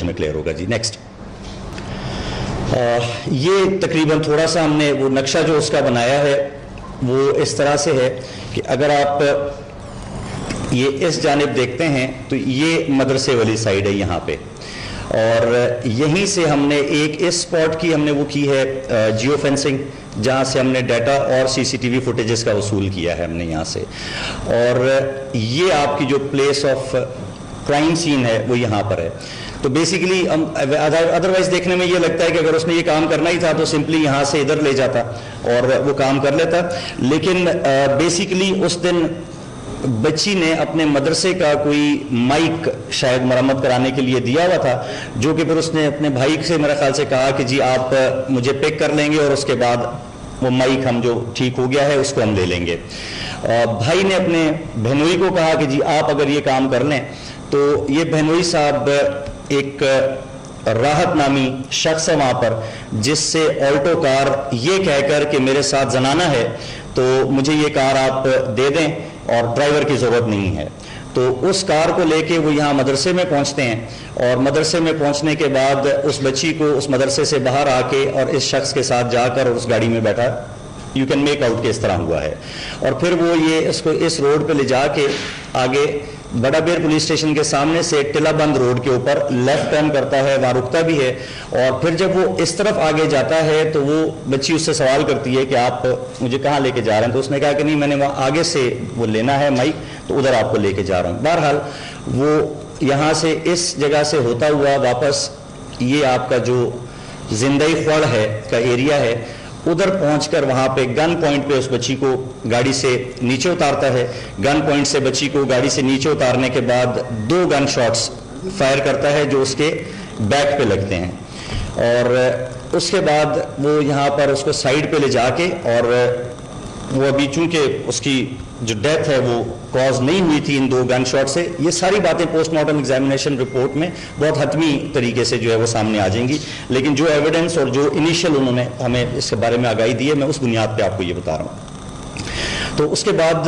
میں کلیئر ہوگا جی. نیکسٹ. یہ تقریباً تھوڑا سا ہم نے وہ نقشہ جو اس کا بنایا ہے وہ اس طرح سے ہے کہ اگر آپ یہ اس جانب دیکھتے ہیں تو یہ مدرسے والی سائڈ ہے یہاں پہ, اور یہیں سے ہم نے ایک اس اسپاٹ کی ہم نے وہ کی ہے جیو فینسنگ, جہاں سے ہم نے ڈیٹا اور سی سی ٹی وی فوٹیجز کا وصول کیا ہے ہم نے یہاں سے, اور یہ آپ کی جو پلیس آف کرائم سین ہے وہ یہاں پر ہے. تو بیسیکلی ادروائز دیکھنے میں یہ لگتا ہے کہ اگر اس نے یہ کام کرنا ہی تھا تو سمپلی یہاں سے ادھر لے جاتا اور وہ کام کر لیتا, لیکن بیسیکلی اس دن بچی نے اپنے مدرسے کا کوئی مائک شاید مرمت کرانے کے لیے دیا ہوا تھا, جو کہ پھر اس نے اپنے بھائی سے میرے خیال سے کہا کہ جی آپ مجھے پک کر لیں گے اور اس کے بعد وہ مائک ہم جو ٹھیک ہو گیا ہے اس کو ہم لے لیں گے. بھائی نے اپنے بہنوئی کو کہا کہ جی آپ اگر یہ کام کر لیں, تو یہ بہنوئی صاحب ایک راحت نامی شخص ہے وہاں پر, جس سے آلٹو کار یہ کہہ کر کہ میرے ساتھ زنانہ ہے تو مجھے یہ کار آپ دے دیں اور ڈرائیور کی ضرورت نہیں ہے. تو اس کار کو لے کے وہ یہاں مدرسے میں پہنچتے ہیں, اور مدرسے میں پہنچنے کے بعد اس بچی کو اس مدرسے سے باہر آ کے اور اس شخص کے ساتھ جا کر اور اس گاڑی میں بیٹھا, یو کین میک آؤٹ کہ اس طرح ہوا ہے. اور پھر وہ یہ اس کو اس روڈ پہ لے جا کے آگے بڑا بیر پولیس اسٹیشن کے سامنے سے ٹلا بند روڈ کے اوپر لیفٹ ٹرن کرتا ہے, وہاں رکتا بھی ہے, اور پھر جب وہ اس طرف آگے جاتا ہے تو وہ بچی اس سے سوال کرتی ہے کہ آپ مجھے کہاں لے کے جا رہے ہیں, تو اس نے کہا کہ نہیں میں نے وہاں آگے سے وہ لینا ہے مائک, تو ادھر آپ کو لے کے جا رہا ہوں. بہرحال وہ یہاں سے اس جگہ سے ہوتا ہوا واپس یہ آپ کا جو زندہی خوڑ ہے کا ایریا ہے ادھر پہنچ کر وہاں پہ گن پوائنٹ پہ اس بچی کو گاڑی سے نیچے اتارتا ہے. گن پوائنٹ سے بچی کو گاڑی سے نیچے اتارنے کے بعد 2 گن شاٹس فائر کرتا ہے جو اس کے بیک پہ لگتے ہیں, اور اس کے بعد وہ یہاں پر اس کو سائڈ پہ لے جا کے, اور وہ ابھی چونکہ اس کی جو ڈیتھ ہے وہ کاز نہیں ہوئی تھی ان 2 گن شاٹ سے, یہ ساری باتیں پوسٹ مارٹم ایگزامینیشن رپورٹ میں بہت حتمی طریقے سے جو ہے وہ سامنے آ جائیں گی, لیکن جو ایویڈنس اور جو انیشیل انہوں نے ہمیں اس کے بارے میں آگاہی دی ہے میں اس بنیاد پہ آپ کو یہ بتا رہا ہوں. تو اس کے بعد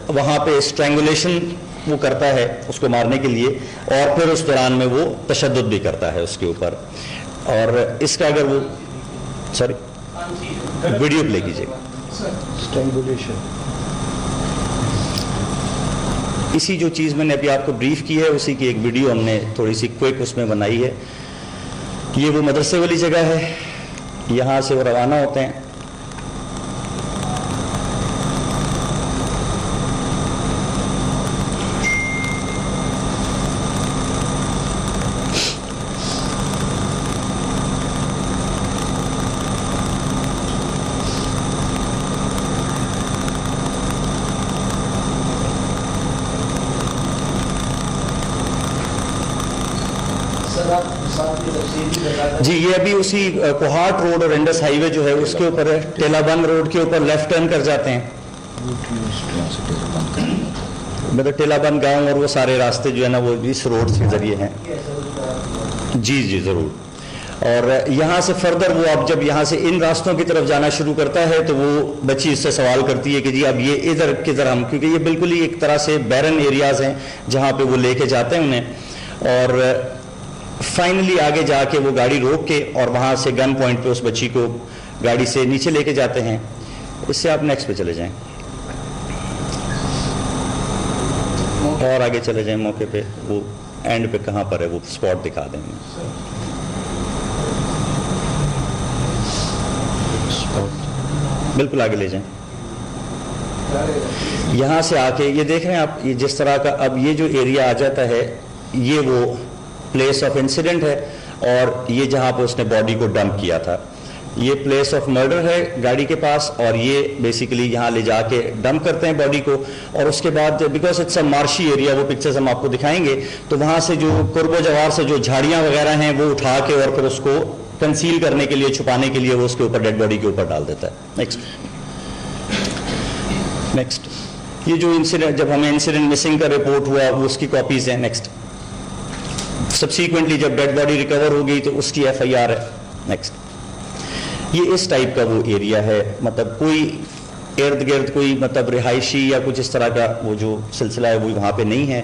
وہاں پہ اسٹرینگولیشن وہ کرتا ہے اس کو مارنے کے لیے, اور پھر اس دوران میں وہ تشدد بھی کرتا ہے اس کے اوپر. اور اس کا اگر وہ ویڈیو پلے کیجیے گا. اسی جو چیز میں نے ابھی آپ کو بریف کی ہے اسی کی ایک ویڈیو ہم نے تھوڑی سی کوئک اس میں بنائی ہے. یہ وہ مدرسے والی جگہ ہے, یہاں سے وہ روانہ ہوتے ہیں. جی یہ ابھی اسی کوہاٹ روڈ اور انڈس ہائی وے جو ہے اس کے اوپر ہے, ٹیلا بند روڈ کے اوپر لیفٹ ٹرن کر جاتے ہیں. مطلب ٹیلا بند گاؤں اور وہ سارے راستے جو ہے نا وہ اس روڈ کے ذریعے ہیں. جی جی ضرور. اور یہاں سے فردر وہ اب جب یہاں سے ان راستوں کی طرف جانا شروع کرتا ہے تو وہ بچی اس سے سوال کرتی ہے کہ جی اب یہ ادھر کدھر ہم, کیونکہ یہ بالکل ہی ایک طرح سے بیرن ایریاز ہیں جہاں پہ وہ لے کے جاتے ہیں انہیں, اور فائنلی آگے جا کے وہ گاڑی روک کے اور وہاں سے گن پوائنٹ پہ اس بچی کو گاڑی سے نیچے لے کے جاتے ہیں. اس سے آپ نیکسٹ پہ چلے جائیں اور آگے چلے جائیں موقع پہ, وہ اینڈ پہ کہاں پر ہے وہ اسپاٹ دکھا دیں گے. بالکل آگے لے جائیں. یہاں سے آ کے یہ دیکھ رہے ہیں آپ, یہ جس طرح کا اب یہ جو ایریا آ جاتا ہے یہ وہ پلیس آف انسیڈنٹ ہے, اور یہ جہاں پہ اس نے باڈی کو ڈمپ کیا تھا یہ پلیس آف مرڈر ہے گاڑی کے پاس, اور یہ بیسیکلی یہاں لے جا کے ڈمپ کرتے ہیں باڈی کو. اور اس کے بعد بیکاز اٹس اے مارشی ایریا, وہ پکچرز ہم آپ کو دکھائیں گے, تو وہاں سے جو قرب و جوار سے جو جھاڑیاں وغیرہ ہیں وہ اٹھا کے اور پھر اس کو کنسیل کرنے کے لیے, چھپانے کے لیے وہ اس کے اوپر ڈیڈ باڈی کے اوپر ڈال دیتا ہے. نیکسٹ یہ جو انسیڈنٹ جب ہمیں انسیڈنٹ مسنگ کا رپورٹ ہوا وہ اس کی کاپیز ہیں. نیکسٹ سبسیکوینٹلی جب ڈیڈ باڈی ریکور ہو گئی تو اس کی ایف آئی آر ہے. نیکسٹ یہ اس ٹائپ کا وہ ایریا ہے, مطلب کوئی ارد گرد کوئی مطلب رہائشی یا کچھ اس طرح کا وہ جو سلسلہ ہے وہ وہاں پہ نہیں ہے.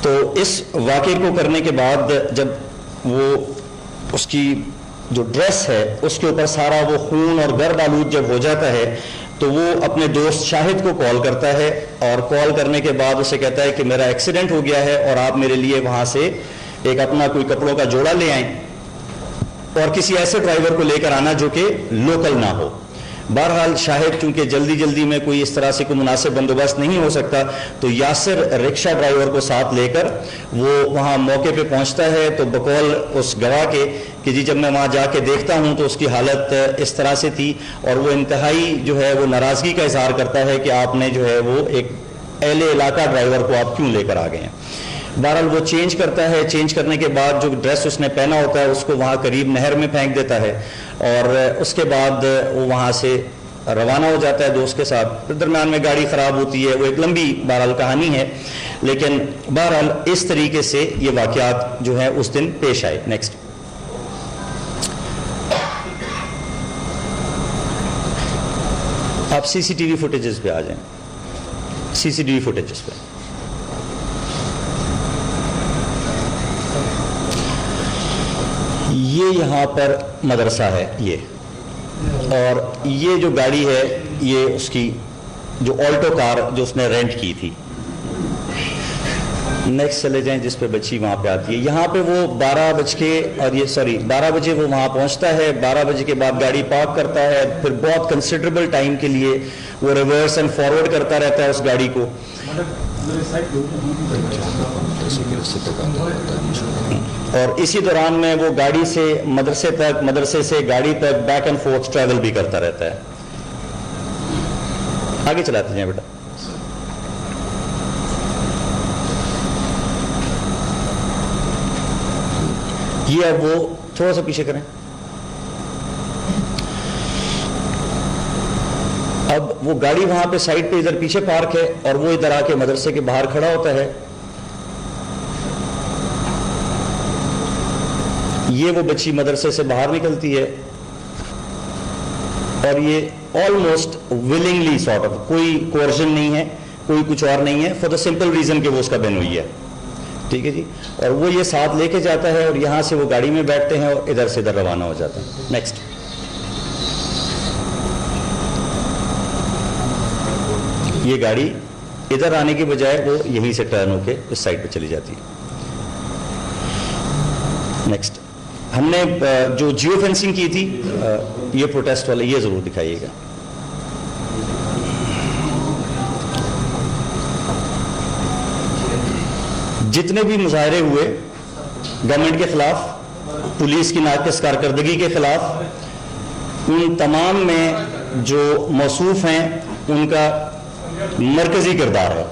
تو اس واقعے کو کرنے کے بعد جب وہ اس کی جو ڈریس ہے اس کے اوپر سارا وہ خون اور گرد آلود جب ہو جاتا ہے تو وہ اپنے دوست شاہد کو کال کرتا ہے، اور کال کرنے کے بعد اسے کہتا ہے کہ میرا ایکسیڈنٹ ہو گیا ہے اور آپ میرے لیے وہاں سے ایک اپنا کوئی کپڑوں کا جوڑا لے آئیں اور کسی ایسے ڈرائیور کو لے کر آنا جو کہ لوکل نہ ہو۔ بہرحال شاہد چونکہ جلدی میں کوئی اس طرح سے کوئی مناسب بندوبست نہیں ہو سکتا تو یاسر رکشہ ڈرائیور کو ساتھ لے کر وہ وہاں موقع پہ پہنچتا ہے، تو بقول اس گواہ کے کہ جی جب میں وہاں جا کے دیکھتا ہوں تو اس کی حالت اس طرح سے تھی، اور وہ انتہائی جو ہے وہ ناراضگی کا اظہار کرتا ہے کہ آپ نے جو ہے وہ ایک اہل علاقہ ڈرائیور کو آپ کیوں لے کر آ گئے ہیں۔ بہرحال وہ چینج کرتا ہے، چینج کرنے کے بعد جو ڈریس اس نے پہنا ہوتا ہے اس کو وہاں قریب نہر میں پھینک دیتا ہے، اور اس کے بعد وہ وہاں سے روانہ ہو جاتا ہے دوست کے ساتھ۔ درمیان میں گاڑی خراب ہوتی ہے، وہ ایک لمبی بہرحال کہانی ہے، لیکن بہرحال اس طریقے سے یہ واقعات جو ہے اس دن پیش آئے۔ نیکسٹ، آپ سی سی ٹی وی فوٹیجز پہ آ جائیں، سی سی ٹی وی فوٹیجز پہ۔ یہ یہاں پر مدرسہ ہے یہ، اور یہ جو گاڑی ہے یہ اس کی جو آلٹو کار جو اس نے رینٹ کی تھی۔ نیکسٹ چلے جائیں جس پہ بچی وہاں پہ آتی ہے۔ یہاں پہ وہ 12 بجے وہ وہاں پہنچتا ہے، 12 بجے کے بعد گاڑی پارک کرتا ہے، پھر بہت کنسیڈریبل ٹائم کے لیے وہ ریورس اینڈ فارورڈ کرتا رہتا ہے اس گاڑی کو، اور اسی دوران میں وہ گاڑی سے مدرسے تک، مدرسے سے گاڑی تک بیک اینڈ فورتھ ٹریول بھی کرتا رہتا ہے۔ آگے چلاتے جائیں بیٹا۔ یہ اب وہ تھوڑا سا پیچھے کریں، اب وہ گاڑی وہاں پہ سائڈ پہ ادھر پیچھے پارک ہے، اور وہ ادھر آ کے مدرسے کے باہر کھڑا ہوتا ہے۔ یہ وہ بچی مدرسے سے باہر نکلتی ہے، اور یہ آلموسٹ ولنگلی سارٹ آف، کوئی کوئرژن نہیں ہے، کوئی کچھ اور نہیں ہے، فار دا سمپل ریزن کہ وہ اس کا بہن ہوئی ہے، ٹھیک ہے جی، اور وہ یہ ساتھ لے کے جاتا ہے، اور یہاں سے وہ گاڑی میں بیٹھتے ہیں اور ادھر سے ادھر روانہ ہو جاتا ہے۔ نیکسٹ، یہ گاڑی ادھر آنے کی بجائے وہ یہیں سے ٹرن ہو کے اس سائڈ پہ چلی جاتی ہے۔ نیکسٹ، ہم نے جو جیو فینسنگ کی تھی، یہ پروٹیسٹ والے یہ ضرور دکھائیے گا۔ جتنے بھی مظاہرے ہوئے گورنمنٹ کے خلاف، پولیس کی ناقص کارکردگی کے خلاف، ان تمام میں جو موصوف ہیں ان کا مرکزی کردار ہے،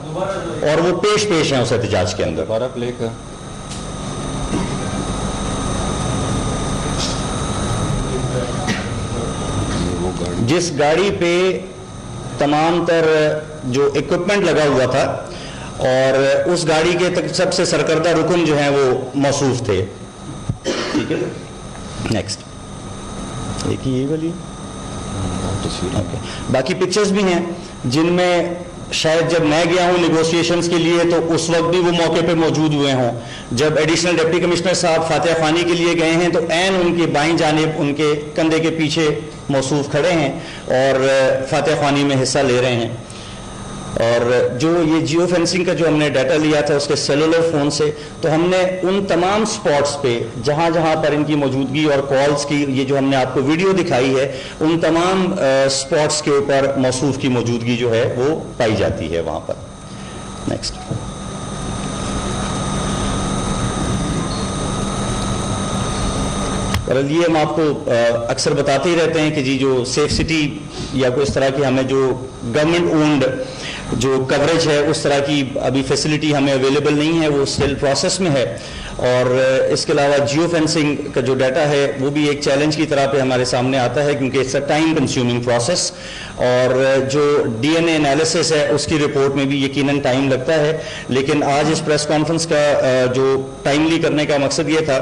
اور وہ پیش ہیں اس احتجاج کے اندر۔ جس گاڑی پہ تمام تر جو اکوپمنٹ لگا ہوا تھا، اور اس گاڑی کے سب سے سرکردہ رکن جو ہیں وہ موصوف تھے، ٹھیک ہے۔ نیکسٹ، ایک ہی یہ والی، باقی پکچرز بھی ہیں جن میں شاید جب میں گیا ہوں نیگوسیشنز کے لیے تو اس وقت بھی وہ موقع پہ موجود ہوئے ہوں، جب ایڈیشنل ڈپٹی کمشنر صاحب فاتحہ خوانی کے لیے گئے ہیں تو عین ان کی بائیں جانب ان کے کندھے کے پیچھے موصوف کھڑے ہیں اور فاتحہ خوانی میں حصہ لے رہے ہیں۔ اور جو یہ جیو فینسنگ کا جو ہم نے ڈیٹا لیا تھا اس کے سیلولر فون سے، تو ہم نے ان تمام سپاٹس پہ جہاں جہاں پر ان کی موجودگی اور کالز کی، یہ جو ہم نے آپ کو ویڈیو دکھائی ہے، ان تمام سپاٹس کے اوپر موصوف کی موجودگی جو ہے وہ پائی جاتی ہے وہاں پر۔ نیکسٹ، اور یہ ہم آپ کو اکثر بتاتے ہی رہتے ہیں کہ جی جو سیف سٹی یا کوئی اس طرح کی ہمیں جو گورنمنٹ اونڈ جو کوریج ہے اس طرح کی ابھی فیسلٹی ہمیں اویلیبل نہیں ہے، وہ اسٹل پروسیس میں ہے۔ اور اس کے علاوہ جیو فینسنگ کا جو ڈیٹا ہے وہ بھی ایک چیلنج کی طرح پہ ہمارے سامنے آتا ہے، کیونکہ it's a time consuming process, اور جو ڈی این اے انالیسس ہے اس کی رپورٹ میں بھی یقیناً ٹائم لگتا ہے۔ لیکن آج اس پریس کانفرنس کا جو ٹائملی کرنے کا مقصد یہ تھا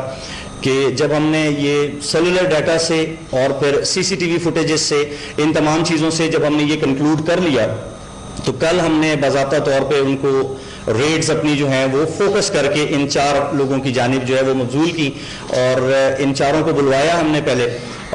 کہ جب ہم نے یہ سیلولر ڈیٹا سے اور پھر سی سی ٹی وی فوٹیجز سے، ان تمام چیزوں سے جب ہم نے یہ کنکلوڈ کر لیا، تو کل ہم نے باضابطہ طور پہ ان کو ریڈز اپنی جو ہیں وہ فوکس کر کے ان 4 لوگوں کی جانب جو ہے وہ مبذول کی، اور ان 4 کو بلوایا ہم نے پہلے،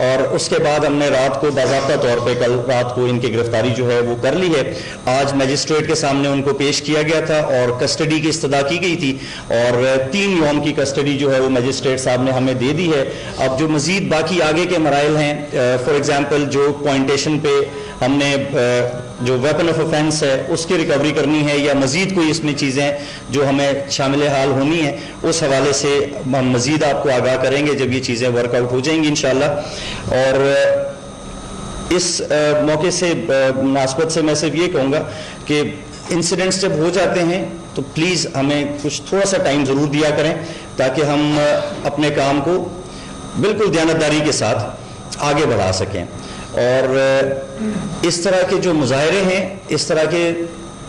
اور اس کے بعد ہم نے رات کو باضابطہ طور پہ کل رات کو ان کی گرفتاری جو ہے وہ کر لی ہے۔ آج میجسٹریٹ کے سامنے ان کو پیش کیا گیا تھا اور کسٹڈی کی استدعا کی گئی تھی، اور 3 یوم کی کسٹڈی جو ہے وہ میجسٹریٹ صاحب نے ہمیں دے دی ہے۔ اب جو مزید باقی آگے کے مراحل ہیں، فار ایگزامپل جو پوائنٹیشن پہ ہم نے جو ویپن آف افینس ہے اس کی ریکوری کرنی ہے، یا مزید کوئی اس میں چیزیں جو ہمیں شامل حال ہونی ہیں، اس حوالے سے ہم مزید آپ کو آگاہ کریں گے جب یہ چیزیں ورک آؤٹ ہو جائیں گی انشاءاللہ۔ اور اس موقع سے مناسبت سے میں صرف یہ کہوں گا کہ انسیڈنٹس جب ہو جاتے ہیں تو پلیز ہمیں کچھ تھوڑا سا ٹائم ضرور دیا کریں تاکہ ہم اپنے کام کو بالکل دیانتداری کے ساتھ آگے بڑھا سکیں۔ اور اس طرح کے جو مظاہرے ہیں، اس طرح کے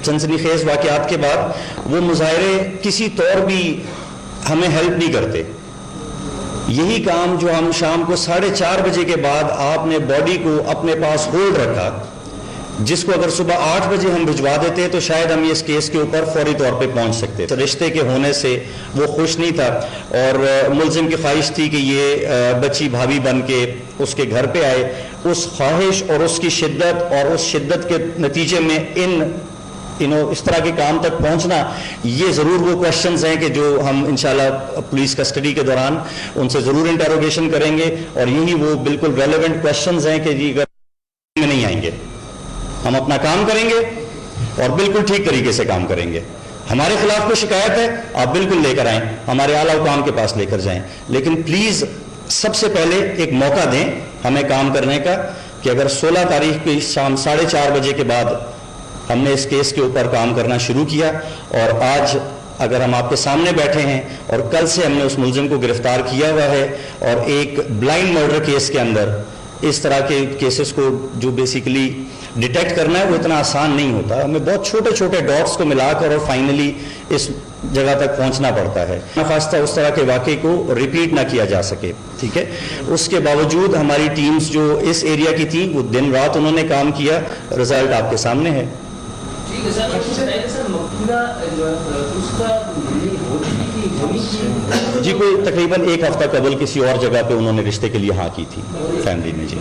سنسنی خیز واقعات کے بعد وہ مظاہرے کسی طور بھی ہمیں ہیلپ نہیں کرتے۔ یہی کام جو ہم شام کو 4:30 بجے کے بعد آپ نے باڈی کو اپنے پاس ہولڈ رکھا، جس کو اگر صبح 8 بجے ہم بھجوا دیتے تو شاید ہم اس کیس کے اوپر فوری طور پہ پہنچ سکتے۔ رشتے کے ہونے سے وہ خوش نہیں تھا، اور ملزم کی خواہش تھی کہ یہ بچی بھابھی بن کے اس کے گھر پہ آئے۔ اس خواہش اور اس کی شدت اور اس شدت کے نتیجے میں اس طرح کے کام تک پہنچنا، یہ ضرور وہ کوشچنز ہیں کہ جو ہم انشاءاللہ پولیس کسٹڈی کے دوران ان سے ضرور انٹروگیشن کریں گے، اور یہی وہ بالکل ریلیونٹ کوشچنز ہیں کہ جی اگر میں نہیں آئیں گے ہم اپنا کام کریں گے اور بالکل ٹھیک طریقے سے کام کریں گے۔ ہمارے خلاف کوئی شکایت ہے آپ بالکل لے کر آئیں، ہمارے اعلیٰ حکام کے پاس لے کر جائیں، لیکن پلیز سب سے پہلے ایک موقع دیں ہمیں کام کرنے کا، کہ اگر 16 تاریخ کی شام 4:30 بجے کے بعد ہم نے اس کیس کے اوپر کام کرنا شروع کیا، اور آج اگر ہم آپ کے سامنے بیٹھے ہیں اور کل سے ہم نے اس ملزم کو گرفتار کیا ہوا ہے، اور ایک بلائنڈ مرڈر کیس کے اندر اس طرح کے کیسز کو جو بیسیکلی ڈیٹیکٹ کرنا ہے وہ اتنا آسان نہیں ہوتا، ہمیں بہت چھوٹے چھوٹے ڈاٹس کو ملا کر اور فائنلی اس جگہ تک پہنچنا پڑتا ہے، نخواستہ اس طرح کے واقعے کو ریپیٹ نہ کیا جا سکے، ٹھیک ہے۔ اس کے باوجود ہماری ٹیمز جو اس ایریا کی تھی وہ دن رات انہوں نے کام کیا، رزلٹ آپ کے سامنے ہے۔ جی کوئی تقریباً 1 ہفتہ قبل کسی اور جگہ پہ انہوں نے رشتے کے لیے ہاں کی تھی فیملی نے۔ جی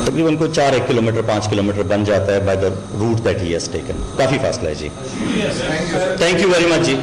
تقریباً کوئی 4 کلومیٹر 5 کلومیٹر بن جاتا ہے by the route that he has taken, کافی فاصلہ ہے۔ جی thank you very much G.